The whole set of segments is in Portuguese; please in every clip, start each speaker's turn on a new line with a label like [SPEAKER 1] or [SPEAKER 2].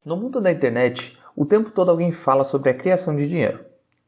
[SPEAKER 1] No mundo da internet, o tempo todo alguém fala sobre a criação de dinheiro.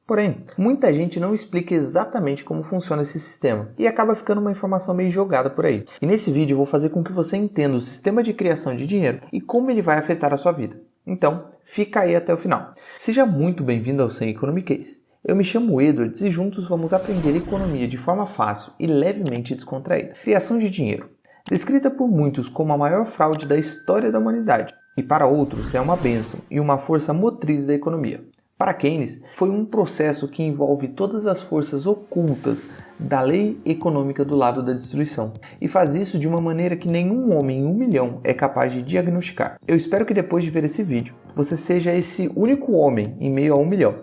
[SPEAKER 1] Porém, muita gente não explica exatamente como funciona esse sistema e acaba ficando uma informação meio jogada por aí. E nesse vídeo eu vou fazer com que você entenda o sistema de criação de dinheiro e como ele vai afetar a sua vida. Então, fica aí até o final. Seja muito bem-vindo ao Sem Economic Case. Eu me chamo Edwards e juntos vamos aprender economia de forma fácil e levemente descontraída. Criação de dinheiro, descrita por muitos como a maior fraude da história da humanidade, e para outros é uma bênção e uma força motriz da economia. Para Keynes, foi um processo que envolve todas as forças ocultas da lei econômica do lado da destruição, e faz isso de uma maneira que nenhum homem em 1 milhão é capaz de diagnosticar. Eu espero que depois de ver esse vídeo, você seja esse único homem em meio a 1 milhão.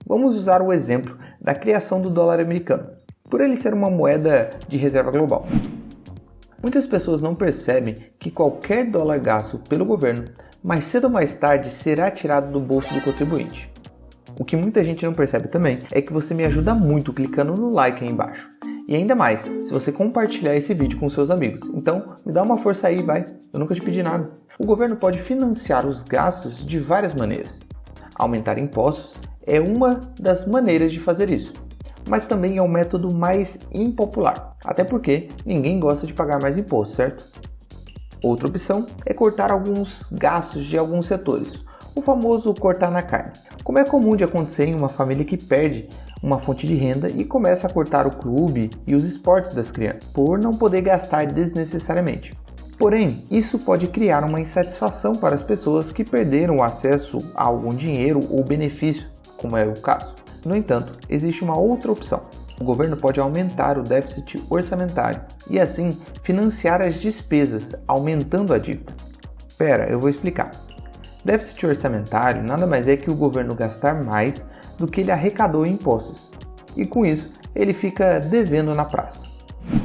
[SPEAKER 1] Vamos usar o exemplo da criação do dólar americano, por ele ser uma moeda de reserva global. Muitas pessoas não percebem que qualquer dólar gasto pelo governo, mais cedo ou mais tarde, será tirado do bolso do contribuinte. O que muita gente não percebe também é que você me ajuda muito clicando no like aí embaixo. E ainda mais, se você compartilhar esse vídeo com seus amigos. Então, me dá uma força aí, vai. Eu nunca te pedi nada. O governo pode financiar os gastos de várias maneiras. Aumentar impostos é uma das maneiras de fazer isso. Mas também é o método mais impopular. Até porque ninguém gosta de pagar mais imposto, certo? Outra opção é cortar alguns gastos de alguns setores. O famoso cortar na carne. Como é comum de acontecer em uma família que perde uma fonte de renda e começa a cortar o clube e os esportes das crianças, por não poder gastar desnecessariamente. Porém, isso pode criar uma insatisfação para as pessoas que perderam o acesso a algum dinheiro ou benefício, como é o caso. No entanto, existe uma outra opção. O governo pode aumentar o déficit orçamentário e assim financiar as despesas, aumentando a dívida. Eu vou explicar. Déficit orçamentário nada mais é que o governo gastar mais do que ele arrecadou em impostos, e com isso ele fica devendo na praça.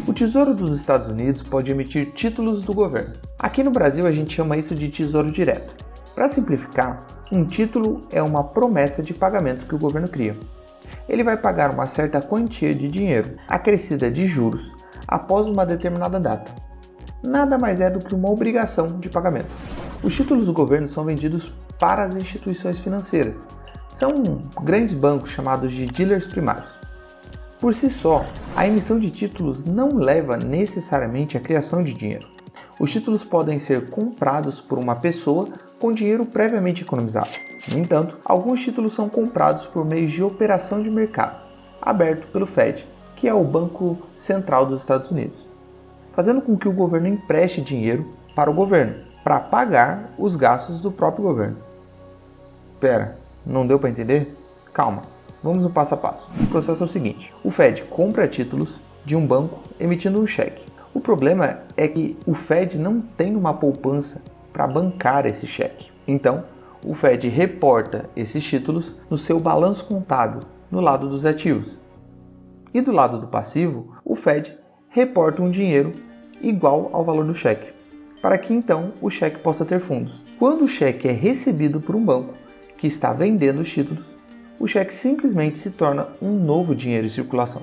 [SPEAKER 1] O Tesouro dos Estados Unidos pode emitir títulos do governo. Aqui no Brasil a gente chama isso de Tesouro Direto. Para simplificar, um título é uma promessa de pagamento que o governo cria. Ele vai pagar uma certa quantia de dinheiro, acrescida de juros, após uma determinada data. Nada mais é do que uma obrigação de pagamento. Os títulos do governo são vendidos para as instituições financeiras. São grandes bancos chamados de dealers primários. Por si só, a emissão de títulos não leva necessariamente à criação de dinheiro. Os títulos podem ser comprados por uma pessoa com dinheiro previamente economizado. No entanto, alguns títulos são comprados por meio de operação de mercado, aberto pelo Fed, que é o Banco Central dos Estados Unidos, fazendo com que o governo empreste dinheiro para o governo, para pagar os gastos do próprio governo. Não deu para entender? Calma, vamos no passo a passo. O processo é o seguinte: o Fed compra títulos de um banco emitindo um cheque. O problema é que o Fed não tem uma poupança para bancar esse cheque. Então, o Fed reporta esses títulos no seu balanço contábil, no lado dos ativos. E do lado do passivo, o Fed reporta um dinheiro igual ao valor do cheque, para que então o cheque possa ter fundos. Quando o cheque é recebido por um banco que está vendendo os títulos, o cheque simplesmente se torna um novo dinheiro em circulação.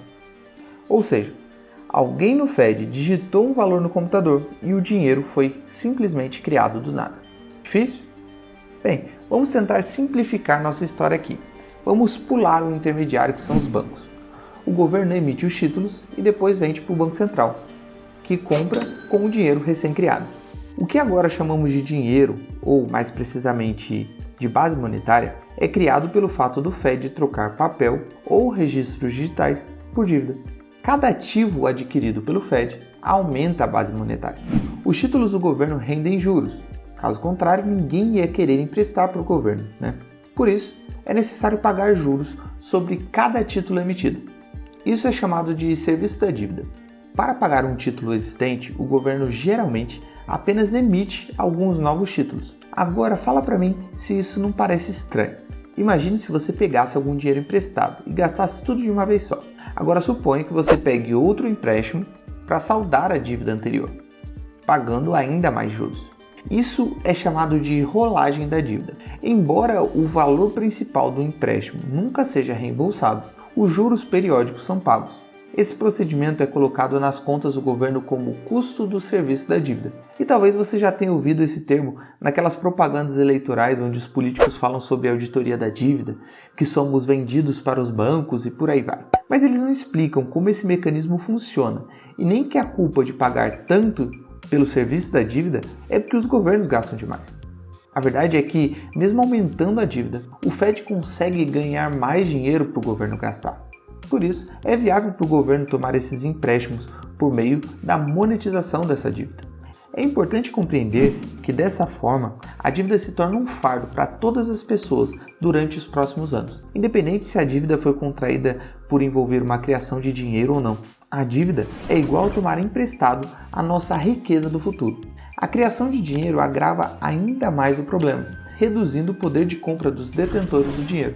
[SPEAKER 1] Ou seja, alguém no Fed digitou um valor no computador e o dinheiro foi simplesmente criado do nada. Difícil? Bem, vamos tentar simplificar nossa história aqui. Vamos pular o intermediário que são os bancos. O governo emite os títulos e depois vende para o Banco Central, que compra com o dinheiro recém-criado. O que agora chamamos de dinheiro, ou mais precisamente de base monetária, é criado pelo fato do Fed trocar papel ou registros digitais por dívida. Cada ativo adquirido pelo Fed aumenta a base monetária. Os títulos do governo rendem juros. Caso contrário, ninguém ia querer emprestar para o governo, né? Por isso, é necessário pagar juros sobre cada título emitido. Isso é chamado de serviço da dívida. Para pagar um título existente, o governo geralmente apenas emite alguns novos títulos. Agora fala para mim se isso não parece estranho. Imagine se você pegasse algum dinheiro emprestado e gastasse tudo de uma vez só. Agora suponha que você pegue outro empréstimo para saldar a dívida anterior, pagando ainda mais juros. Isso é chamado de rolagem da dívida. Embora o valor principal do empréstimo nunca seja reembolsado, os juros periódicos são pagos. Esse procedimento é colocado nas contas do governo como custo do serviço da dívida. E talvez você já tenha ouvido esse termo naquelas propagandas eleitorais onde os políticos falam sobre a auditoria da dívida, que somos vendidos para os bancos e por aí vai. Mas eles não explicam como esse mecanismo funciona e nem que a culpa de pagar tanto pelo serviço da dívida é porque os governos gastam demais. A verdade é que, mesmo aumentando a dívida, o Fed consegue ganhar mais dinheiro para o governo gastar. Por isso, é viável para o governo tomar esses empréstimos por meio da monetização dessa dívida. É importante compreender que, dessa forma, a dívida se torna um fardo para todas as pessoas durante os próximos anos, independente se a dívida foi contraída por envolver uma criação de dinheiro ou não. A dívida é igual a tomar emprestado a nossa riqueza do futuro. A criação de dinheiro agrava ainda mais o problema, reduzindo o poder de compra dos detentores do dinheiro,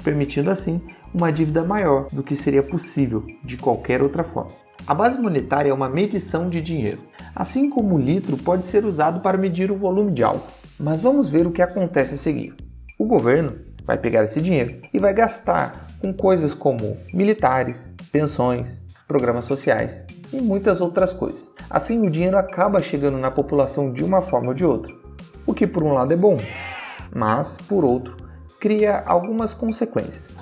[SPEAKER 1] permitindo assim uma dívida maior do que seria possível de qualquer outra forma. A base monetária é uma medição de dinheiro, assim como o litro pode ser usado para medir o volume de algo. Mas vamos ver o que acontece a seguir. O governo vai pegar esse dinheiro e vai gastar com coisas como militares, pensões, programas sociais e muitas outras coisas. Assim, o dinheiro acaba chegando na população de uma forma ou de outra, o que por um lado é bom, mas por outro cria algumas consequências.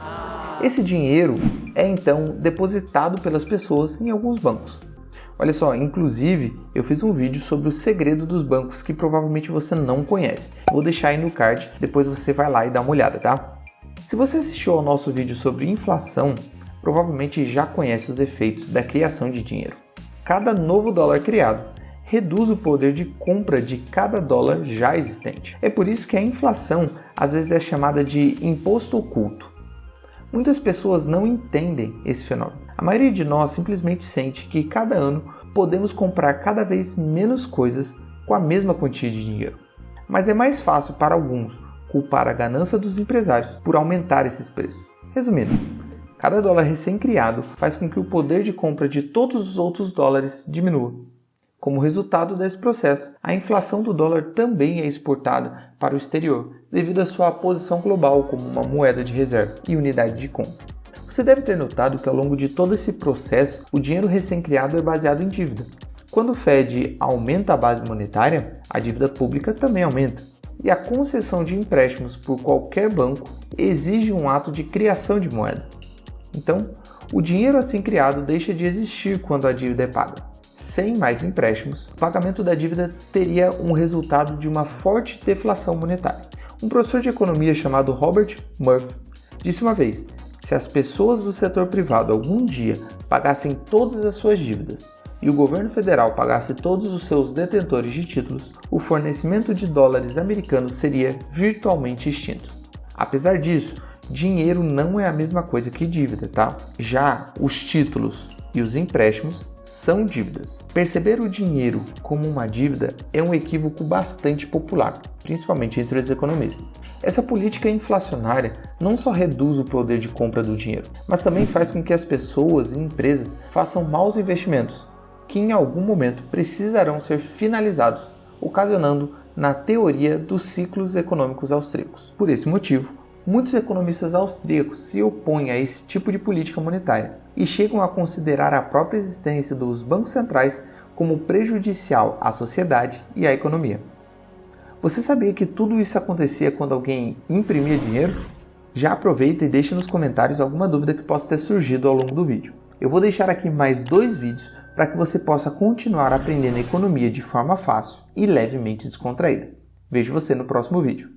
[SPEAKER 1] Esse dinheiro é então depositado pelas pessoas em alguns bancos. Olha só, inclusive eu fiz um vídeo sobre o segredo dos bancos que provavelmente você não conhece. Vou deixar aí no card, depois você vai lá e dá uma olhada, tá? Se você assistiu ao nosso vídeo sobre inflação, provavelmente já conhece os efeitos da criação de dinheiro. Cada novo dólar criado reduz o poder de compra de cada dólar já existente. É por isso que a inflação às vezes é chamada de imposto oculto. Muitas pessoas não entendem esse fenômeno. A maioria de nós simplesmente sente que cada ano podemos comprar cada vez menos coisas com a mesma quantia de dinheiro. Mas é mais fácil para alguns culpar a ganância dos empresários por aumentar esses preços. Resumindo, cada dólar recém-criado faz com que o poder de compra de todos os outros dólares diminua. Como resultado desse processo, a inflação do dólar também é exportada para o exterior, devido à sua posição global como uma moeda de reserva e unidade de compra. Você deve ter notado que ao longo de todo esse processo, o dinheiro recém-criado é baseado em dívida. Quando o Fed aumenta a base monetária, a dívida pública também aumenta. E a concessão de empréstimos por qualquer banco exige um ato de criação de moeda. Então, o dinheiro assim criado deixa de existir quando a dívida é paga. Sem mais empréstimos, o pagamento da dívida teria um resultado de uma forte deflação monetária. Um professor de economia chamado Robert Murphy disse uma vez: se as pessoas do setor privado algum dia pagassem todas as suas dívidas e o governo federal pagasse todos os seus detentores de títulos, o fornecimento de dólares americanos seria virtualmente extinto. Apesar disso, dinheiro não é a mesma coisa que dívida, tá? Já os títulos e os empréstimos são dívidas. Perceber o dinheiro como uma dívida é um equívoco bastante popular, principalmente entre os economistas. Essa política inflacionária não só reduz o poder de compra do dinheiro, mas também faz com que as pessoas e empresas façam maus investimentos, que em algum momento precisarão ser finalizados, ocasionando na teoria dos ciclos econômicos austríacos. Por esse motivo, muitos economistas austríacos se opõem a esse tipo de política monetária e chegam a considerar a própria existência dos bancos centrais como prejudicial à sociedade e à economia. Você sabia que tudo isso acontecia quando alguém imprimia dinheiro? Já aproveita e deixa nos comentários alguma dúvida que possa ter surgido ao longo do vídeo. Eu vou deixar aqui mais 2 vídeos para que você possa continuar aprendendo economia de forma fácil e levemente descontraída. Vejo você no próximo vídeo.